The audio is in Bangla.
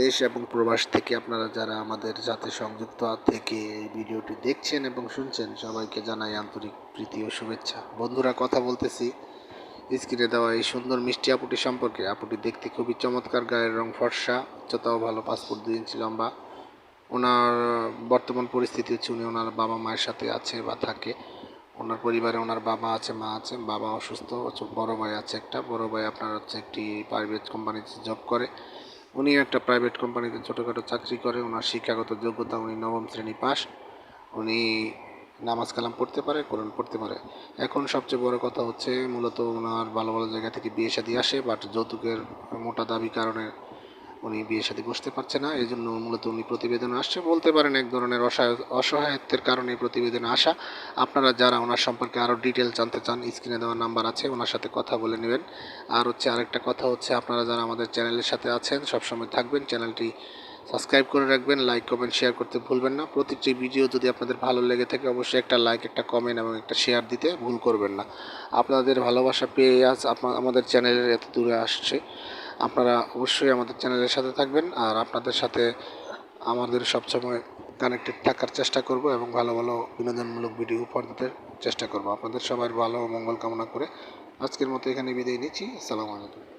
দেশ এবং প্রবাস থেকে আপনারা যারা আমাদের সাথে সংযুক্ত থেকে এই ভিডিওটি দেখছেন এবং শুনছেন, সবাইকে জানাই আন্তরিক প্রীতি ও শুভেচ্ছা। বন্ধুরা, কথা বলতেছি স্ক্রিনে দেওয়া এই সুন্দর মিষ্টি আপুটি সম্পর্কে। আপুটি দেখতে খুবই চমৎকার, গায়ের রং ফর্সা, উচ্চতাও ভালো, পাসপোর্ট 2 ইঞ্চি লম্বা। ওনার বর্তমান পরিস্থিতি হচ্ছে উনি ওনার বাবা মায়ের সাথে আছে বা থাকে। ওনার পরিবারে ওনার বাবা আছে, মা আছে। বাবা অসুস্থ, বড় ভাই আছে একটা। বড় ভাই আপনার হচ্ছে একটি প্রাইভেট কোম্পানিতে জব করে। উনি একটা প্রাইভেট কোম্পানিতে ছোটোখাটো চাকরি করে। ওনার শিক্ষাগত যোগ্যতা, উনি 9ম শ্রেণী পাস। উনি নামাজ কালাম পড়তে পারে, কোরআন পড়তে পারে। এখন সবচেয়ে বড় কথা হচ্ছে মূলত ওনার ভালো ভালো জায়গা থেকে বিয়ে শাদী আসে, বাট যৌতুকের মোটা দাবি কারণে উনি বিয়ে শাদী বসতে পারছে না। এই জন্য মূলত উনি প্রতিবেদনে আসছে, বলতে পারেন এক ধরনের অসহায়ত্বের কারণে প্রতিবেদনে আসা। আপনারা যারা ওনার সম্পর্কে আরও ডিটেল জানতে চান, স্ক্রিনে দেওয়া নাম্বার আছে, ওনার সাথে কথা বলে নেবেন। আর হচ্ছে আরেকটা কথা হচ্ছে, আপনারা যারা আমাদের চ্যানেলের সাথে আছেন সবসময় থাকবেন, চ্যানেলটি সাবস্ক্রাইব করে রাখবেন, লাইক কমেন্ট শেয়ার করতে ভুলবেন না। প্রতিটি ভিডিও যদি আপনাদের ভালো লেগে থাকে অবশ্যই একটা লাইক, একটা কমেন্ট এবং একটা শেয়ার দিতে ভুল করবেন না। আপনাদের ভালোবাসা পেয়ে আজ আমাদের চ্যানেলের এত দূরে আসছে। আপনারা অবশ্যই আমাদের চ্যানেলের সাথে থাকবেন, আর আপনাদের সাথে আমাদের সবসময় কানেক্টেড থাকার চেষ্টা করব এবং ভালো ভালো বিনোদনমূলক ভিডিও উপহার দিতে চেষ্টা করব। আপনাদের সবার ভালো ও মঙ্গল কামনা করে আজকের মতো এখানে বিদায় নিচ্ছি। আসসালামু আলাইকুম।